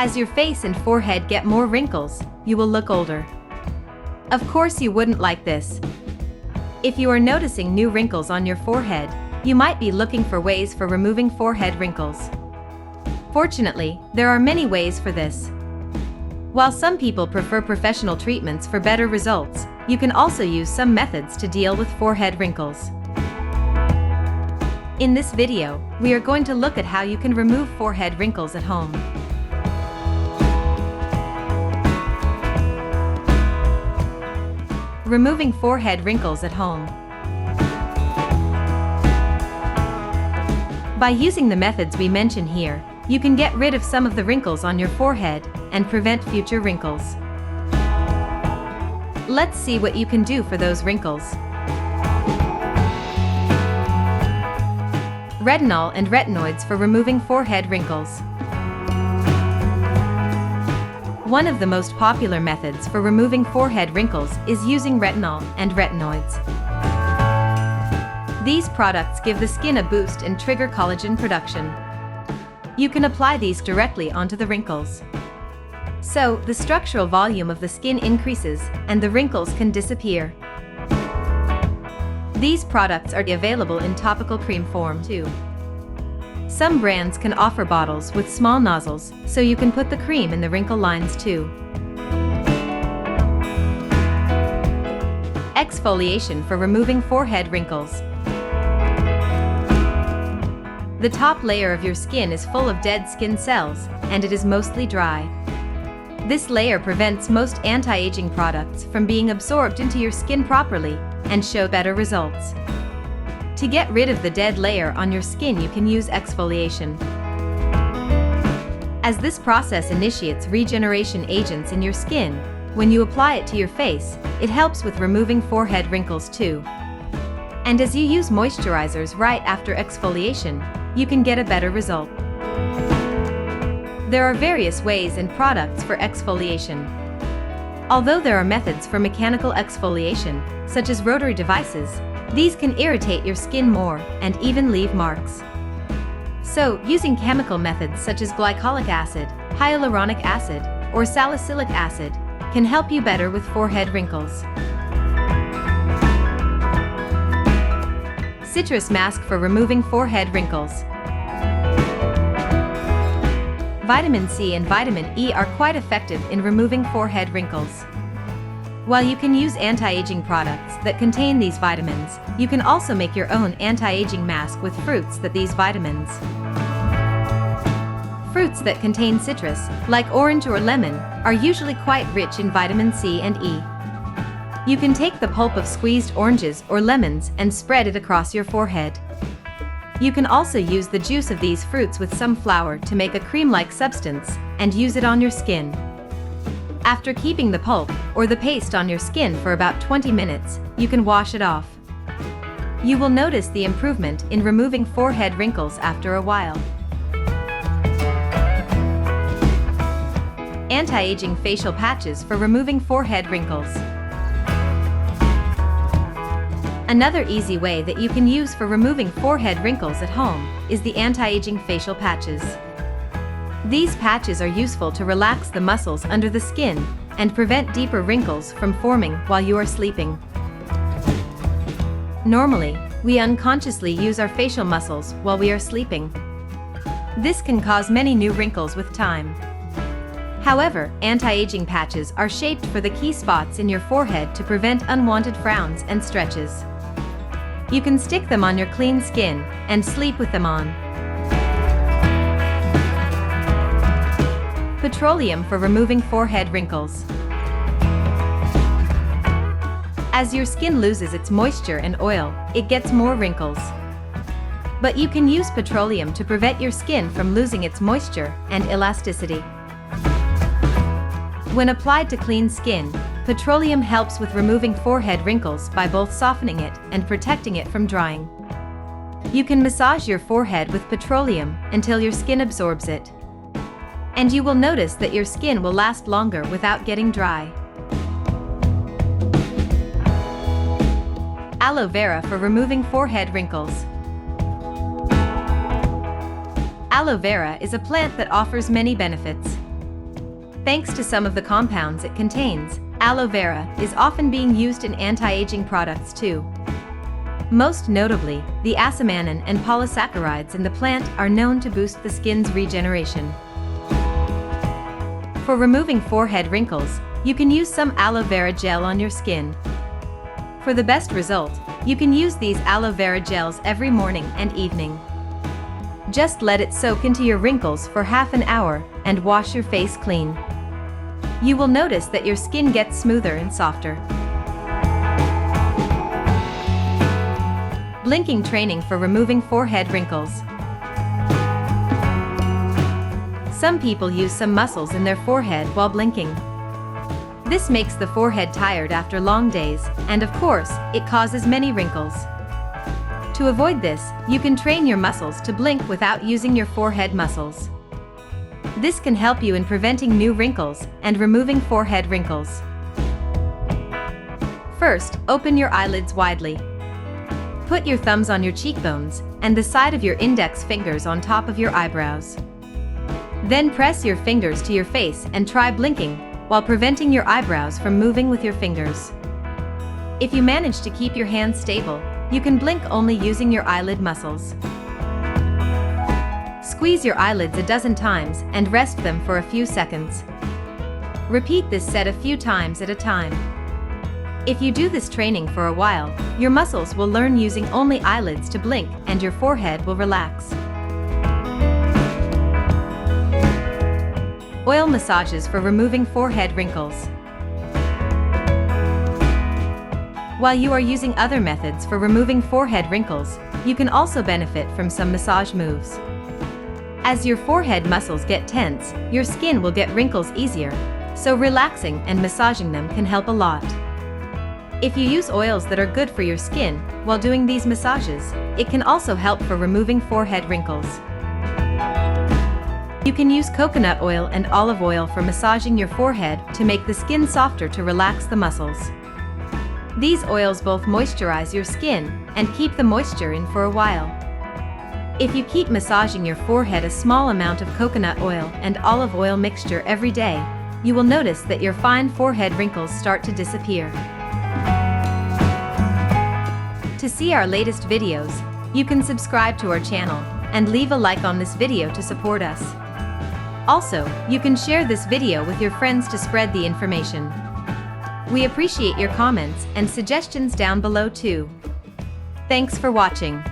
As your face and forehead get more wrinkles, you will look older. Of course you wouldn't like this. If you are noticing new wrinkles on your forehead, you might be looking for ways for removing forehead wrinkles. Fortunately, there are many ways for this. While some people prefer professional treatments for better results, you can also use some methods to deal with forehead wrinkles. In this video, we are going to look at how you can remove forehead wrinkles at home. Removing forehead wrinkles at home. By using the methods we mention here, you can get rid of some of the wrinkles on your forehead and prevent future wrinkles. Let's see what you can do for those wrinkles. Retinol and retinoids for removing forehead wrinkles. One of the most popular methods for removing forehead wrinkles is using retinol and retinoids. These products give the skin a boost and trigger collagen production. You can apply these directly onto the wrinkles. So, the structural volume of the skin increases and the wrinkles can disappear. These products are available in topical cream form too. Some brands can offer bottles with small nozzles, so you can put the cream in the wrinkle lines too. Exfoliation for removing forehead wrinkles. The top layer of your skin is full of dead skin cells, and it is mostly dry. This layer prevents most anti-aging products from being absorbed into your skin properly and show better results. To get rid of the dead layer on your skin, you can use exfoliation. As this process initiates regeneration agents in your skin, when you apply it to your face, it helps with removing forehead wrinkles too. And as you use moisturizers right after exfoliation, you can get a better result. There are various ways and products for exfoliation. Although there are methods for mechanical exfoliation, such as rotary devices, these can irritate your skin more and even leave marks. So, using chemical methods such as glycolic acid, hyaluronic acid, or salicylic acid can help you better with forehead wrinkles. Citrus mask for removing forehead wrinkles. Vitamin C and vitamin E are quite effective in removing forehead wrinkles. While you can use anti-aging products that contain these vitamins, you can also make your own anti-aging mask with fruits that these vitamins. Fruits that contain citrus, like orange or lemon, are usually quite rich in vitamin C and E. You can take the pulp of squeezed oranges or lemons and spread it across your forehead. You can also use the juice of these fruits with some flour to make a cream-like substance and use it on your skin. After keeping the pulp or the paste on your skin for about 20 minutes, you can wash it off. You will notice the improvement in removing forehead wrinkles after a while. Anti-aging facial patches for removing forehead wrinkles. Another easy way that you can use for removing forehead wrinkles at home is the anti-aging facial patches. These patches are useful to relax the muscles under the skin and prevent deeper wrinkles from forming while you are sleeping. Normally, we unconsciously use our facial muscles while we are sleeping. This can cause many new wrinkles with time. However, anti-aging patches are shaped for the key spots in your forehead to prevent unwanted frowns and stretches. You can stick them on your clean skin and sleep with them on. Petroleum for removing forehead wrinkles. As your skin loses its moisture and oil, it gets more wrinkles. But you can use petroleum to prevent your skin from losing its moisture and elasticity. When applied to clean skin, petroleum helps with removing forehead wrinkles by both softening it and protecting it from drying. You can massage your forehead with petroleum until your skin absorbs it. And you will notice that your skin will last longer without getting dry. Aloe vera for removing forehead wrinkles. Aloe vera is a plant that offers many benefits. Thanks to some of the compounds it contains, aloe vera is often being used in anti-aging products too. Most notably, the asamannan and polysaccharides in the plant are known to boost the skin's regeneration. For removing forehead wrinkles, you can use some aloe vera gel on your skin. For the best result, you can use these aloe vera gels every morning and evening. Just let it soak into your wrinkles for half an hour and wash your face clean. You will notice that your skin gets smoother and softer. Blinking training for removing forehead wrinkles. Some people use some muscles in their forehead while blinking. This makes the forehead tired after long days, and of course, it causes many wrinkles. To avoid this, you can train your muscles to blink without using your forehead muscles. This can help you in preventing new wrinkles and removing forehead wrinkles. First, open your eyelids widely. Put your thumbs on your cheekbones and the side of your index fingers on top of your eyebrows. Then press your fingers to your face and try blinking while preventing your eyebrows from moving with your fingers. If you manage to keep your hands stable, you can blink only using your eyelid muscles. Squeeze your eyelids a dozen times and rest them for a few seconds. Repeat this set a few times at a time. If you do this training for a while, your muscles will learn using only eyelids to blink and your forehead will relax. Oil massages for removing forehead wrinkles. While you are using other methods for removing forehead wrinkles, you can also benefit from some massage moves. As your forehead muscles get tense, your skin will get wrinkles easier, so relaxing and massaging them can help a lot. If you use oils that are good for your skin while doing these massages, it can also help for removing forehead wrinkles. You can use coconut oil and olive oil for massaging your forehead to make the skin softer to relax the muscles. These oils both moisturize your skin and keep the moisture in for a while. If you keep massaging your forehead a small amount of coconut oil and olive oil mixture every day, you will notice that your fine forehead wrinkles start to disappear. To see our latest videos, you can subscribe to our channel and leave a like on this video to support us. Also, you can share this video with your friends to spread the information. We appreciate your comments and suggestions down below too. Thanks for watching.